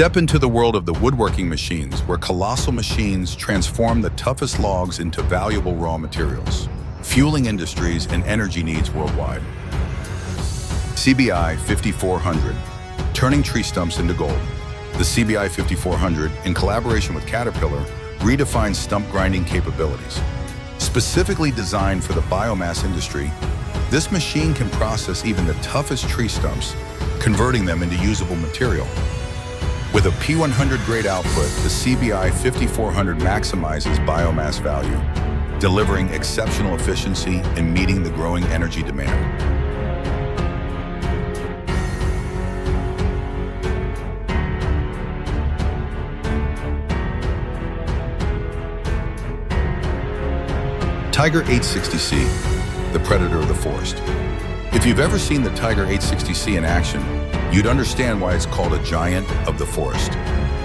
Step into the world of the woodworking machines, where colossal machines transform the toughest logs into valuable raw materials, fueling industries and energy needs worldwide. CBI 5400, turning tree stumps into gold. The CBI 5400, in collaboration with Caterpillar, redefines stump grinding capabilities. Specifically designed for the biomass industry, this machine can process even the toughest tree stumps, converting them into usable material. With a P100 grade output, the CBI 5400 maximizes biomass value, delivering exceptional efficiency and meeting the growing energy demand. Tiger 860C, the predator of the forest. If you've ever seen the Tiger 860C in action, you'd understand why it's called a giant of the forest.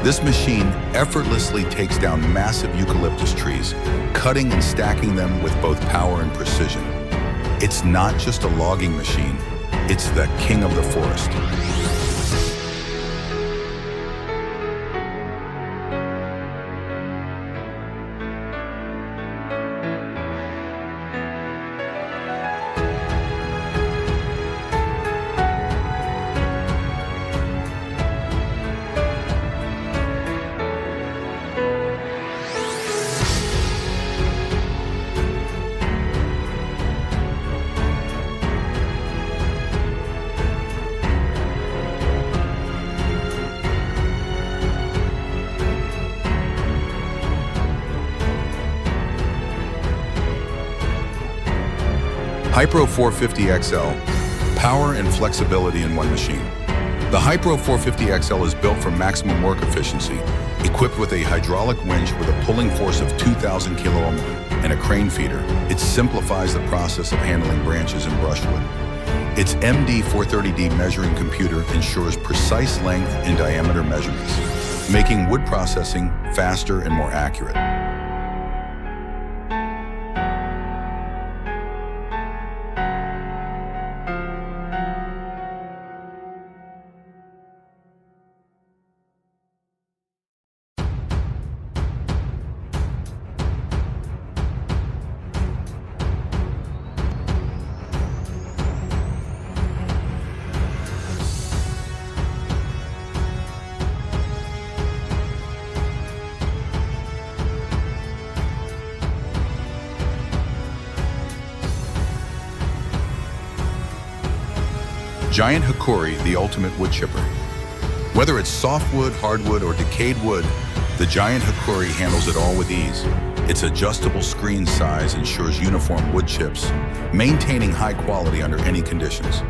This machine effortlessly takes down massive eucalyptus trees, cutting and stacking them with both power and precision. It's not just a logging machine, it's the king of the forest. Hypro 450XL, power and flexibility in one machine. The Hypro 450XL is built for maximum work efficiency, equipped with a hydraulic winch with a pulling force of 2,000 kilo and a crane feeder. It simplifies the process of handling branches and brushwood. Its MD430D measuring computer ensures precise length and diameter measurements, making wood processing faster and more accurate. Giant Hikori, the ultimate wood chipper. Whether it's softwood, hardwood, or decayed wood, the Giant Hikori handles it all with ease. Its adjustable screen size ensures uniform wood chips, maintaining high quality under any conditions.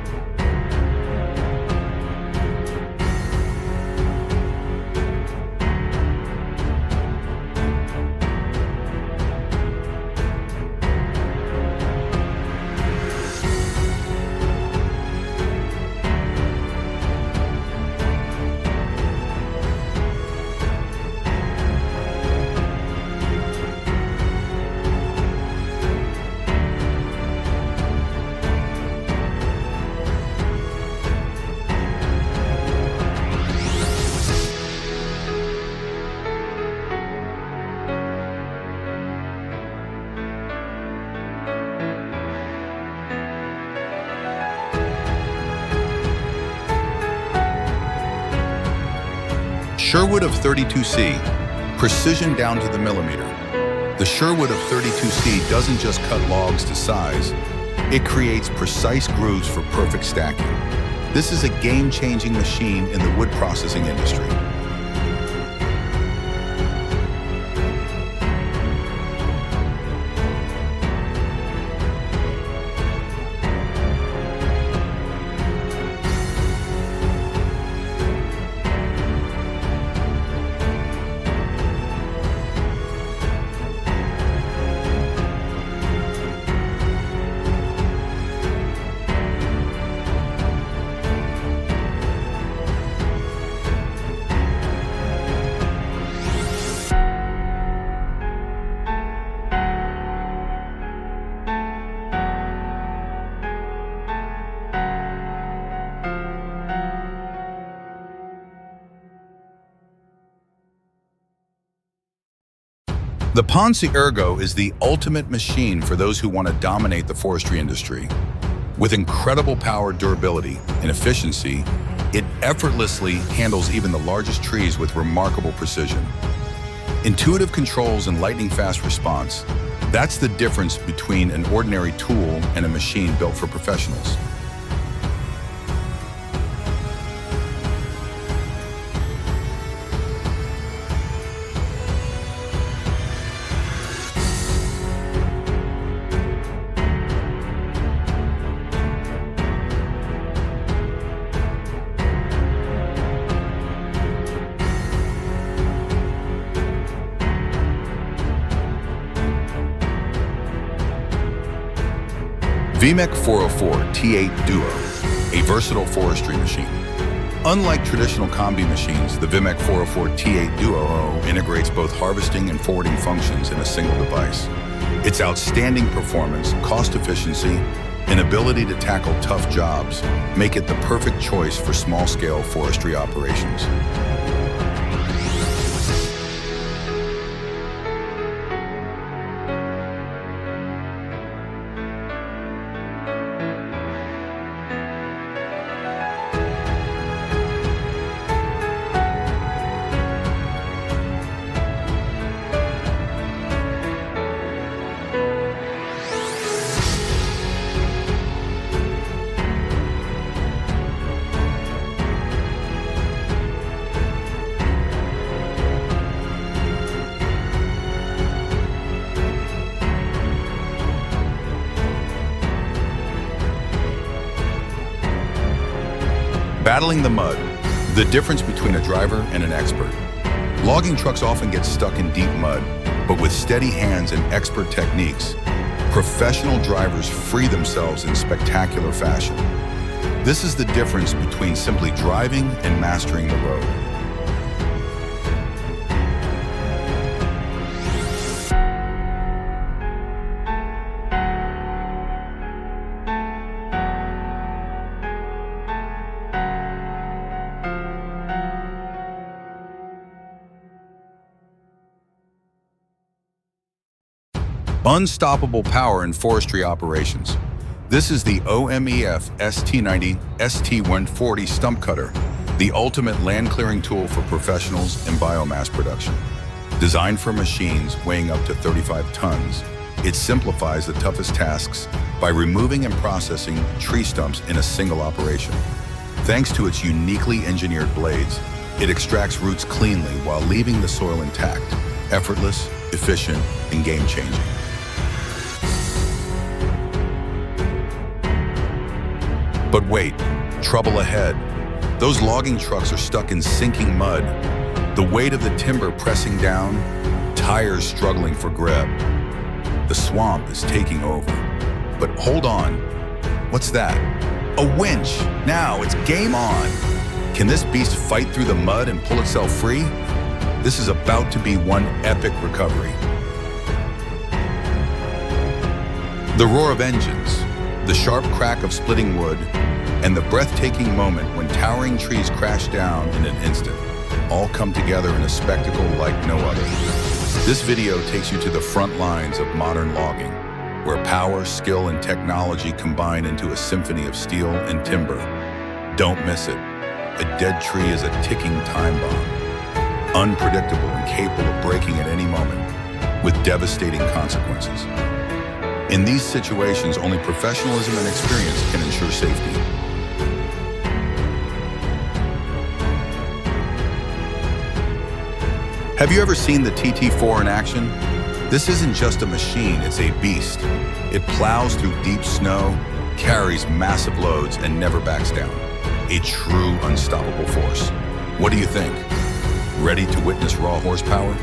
Sherwood of 32C, precision down to the millimeter. The Sherwood of 32C doesn't just cut logs to size, it creates precise grooves for perfect stacking. This is a game-changing machine in the wood processing industry. The Ponce Ergo is the ultimate machine for those who want to dominate the forestry industry. With incredible power, durability, and efficiency, it effortlessly handles even the largest trees with remarkable precision. Intuitive controls and lightning-fast response, that's the difference between an ordinary tool and a machine built for professionals. VMEC 404 T8 Duo, a versatile forestry machine. Unlike traditional combi machines, the VMEC 404 T8 Duo integrates both harvesting and forwarding functions in a single device. Its outstanding performance, cost efficiency, and ability to tackle tough jobs make it the perfect choice for small-scale forestry operations. Battling the mud, the difference between a driver and an expert. Logging trucks often get stuck in deep mud, but with steady hands and expert techniques, professional drivers free themselves in spectacular fashion. This is the difference between simply driving and mastering the road. Unstoppable power in forestry operations. This is the OMEF ST90 ST140 stump cutter, the ultimate land clearing tool for professionals and biomass production. Designed for machines weighing up to 35 tons, it simplifies the toughest tasks by removing and processing tree stumps in a single operation. Thanks to its uniquely engineered blades, it extracts roots cleanly while leaving the soil intact, effortless, efficient, and game-changing. But wait, trouble ahead. Those logging trucks are stuck in sinking mud, the weight of the timber pressing down, tires struggling for grip. The swamp is taking over. But hold on, what's that? A winch! Now it's game on! Can this beast fight through the mud and pull itself free? This is about to be one epic recovery. The roar of engines, the sharp crack of splitting wood, and the breathtaking moment when towering trees crash down in an instant, all come together in a spectacle like no other. This video takes you to the front lines of modern logging, where power, skill, and technology combine into a symphony of steel and timber. Don't miss it. A dead tree is a ticking time bomb, unpredictable and capable of breaking at any moment, with devastating consequences. In these situations, only professionalism and experience can ensure safety. Have you ever seen the TT4 in action? This isn't just a machine, it's a beast. It plows through deep snow, carries massive loads, and never backs down. A true unstoppable force. What do you think? Ready to witness raw horsepower?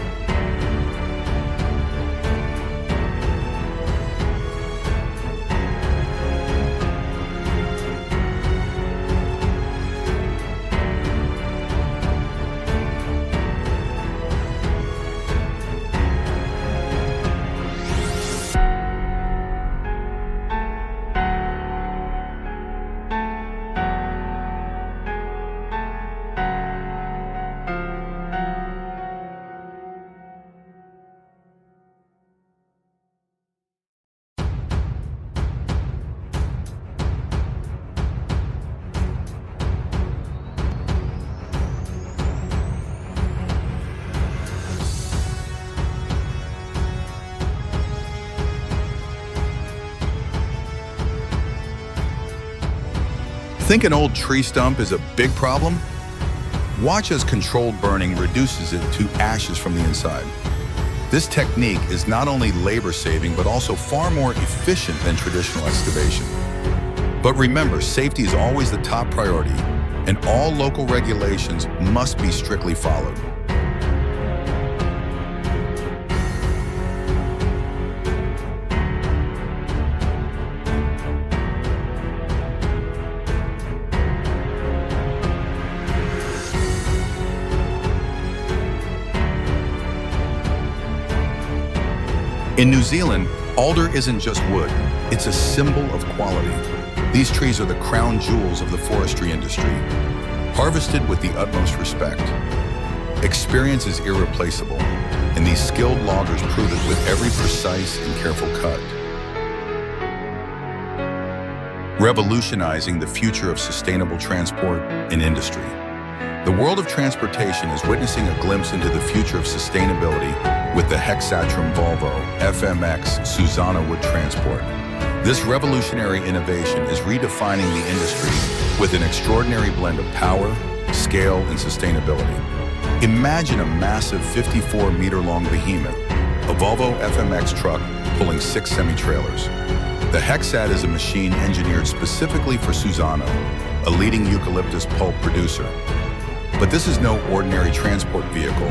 Think an old tree stump is a big problem? Watch as controlled burning reduces it to ashes from the inside. This technique is not only labor-saving, but also far more efficient than traditional excavation. But remember, safety is always the top priority, and all local regulations must be strictly followed. In New Zealand, alder isn't just wood, it's a symbol of quality. These trees are the crown jewels of the forestry industry, harvested with the utmost respect. Experience is irreplaceable, and these skilled loggers prove it with every precise and careful cut. Revolutionizing the future of sustainable transport and industry. The world of transportation is witnessing a glimpse into the future of sustainability with the Hexatrum Volvo FMX Suzano Wood Transport. This revolutionary innovation is redefining the industry with an extraordinary blend of power, scale, and sustainability. Imagine a massive 54-meter-long behemoth, a Volvo FMX truck pulling 6 semi-trailers. The Hexat is a machine engineered specifically for Suzano, a leading eucalyptus pulp producer. But this is no ordinary transport vehicle.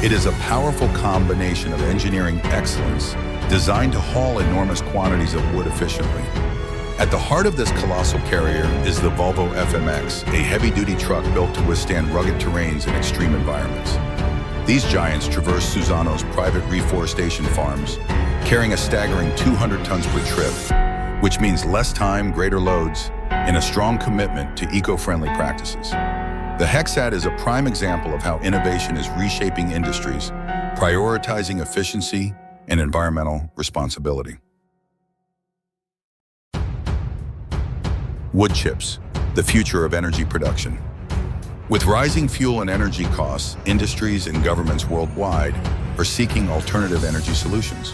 It is a powerful combination of engineering excellence designed to haul enormous quantities of wood efficiently. At the heart of this colossal carrier is the Volvo FMX, a heavy-duty truck built to withstand rugged terrains and extreme environments. These giants traverse Suzano's private reforestation farms, carrying a staggering 200 tons per trip, which means less time, greater loads, and a strong commitment to eco-friendly practices. The Hexat is a prime example of how innovation is reshaping industries, prioritizing efficiency and environmental responsibility. Wood chips, the future of energy production. With rising fuel and energy costs, industries and governments worldwide are seeking alternative energy solutions.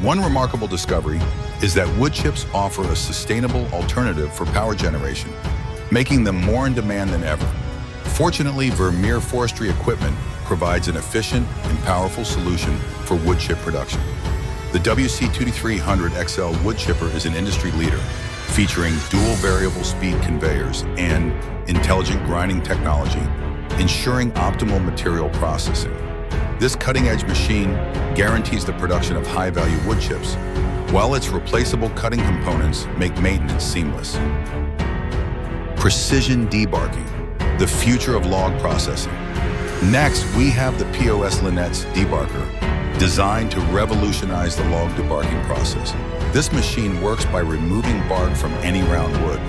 One remarkable discovery is that wood chips offer a sustainable alternative for power generation, making them more in demand than ever. Fortunately, Vermeer Forestry Equipment provides an efficient and powerful solution for wood chip production. The WC2300XL wood chipper is an industry leader, featuring dual variable speed conveyors and intelligent grinding technology, ensuring optimal material processing. This cutting-edge machine guarantees the production of high-value wood chips, while its replaceable cutting components make maintenance seamless. Precision debarking, the future of log processing. Next, we have the POS Linnet's debarker, designed to revolutionize the log debarking process. This machine works by removing bark from any round wood,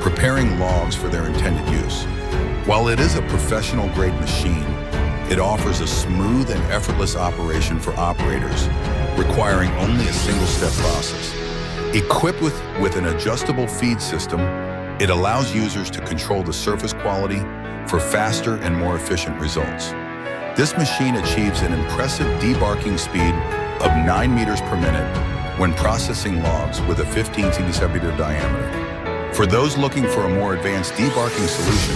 preparing logs for their intended use. While it is a professional-grade machine, it offers a smooth and effortless operation for operators, requiring only a single-step process. Equipped with an adjustable feed system, it allows users to control the surface quality for faster and more efficient results. This machine achieves an impressive debarking speed of 9 meters per minute when processing logs with a 15 centimeter diameter. For those looking for a more advanced debarking solution,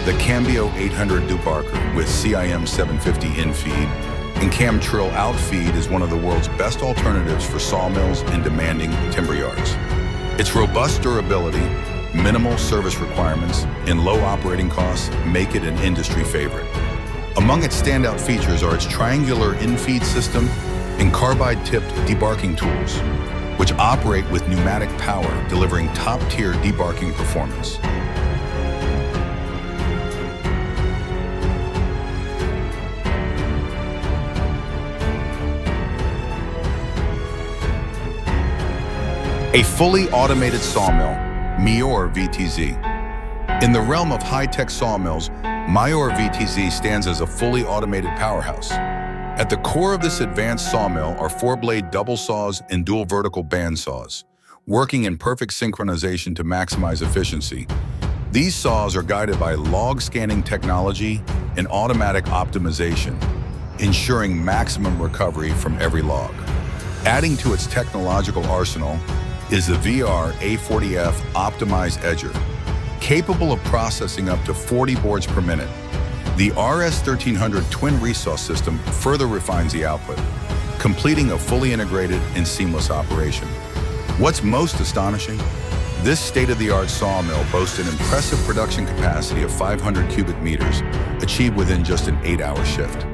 the Cambio 800 debarker with CIM 750 in-feed and Camtrill out-feed is one of the world's best alternatives for sawmills and demanding timber yards. Its robust durability, minimal service requirements, and low operating costs make it an industry favorite. Among its standout features are its triangular in-feed system and carbide-tipped debarking tools, which operate with pneumatic power, delivering top-tier debarking performance. A fully automated sawmill, Mayor VTZ. In the realm of high-tech sawmills, Mayor VTZ stands as a fully automated powerhouse. At the core of this advanced sawmill are 4-blade double saws and dual vertical band saws, working in perfect synchronization to maximize efficiency. These saws are guided by log scanning technology and automatic optimization, ensuring maximum recovery from every log. Adding to its technological arsenal is the VR A40F Optimized Edger, Capable of processing up to 40 boards per minute, the RS1300 twin resaw system further refines the output, completing a fully integrated and seamless operation. What's most astonishing? This state-of-the-art sawmill boasts an impressive production capacity of 500 cubic meters, achieved within just an 8-hour shift.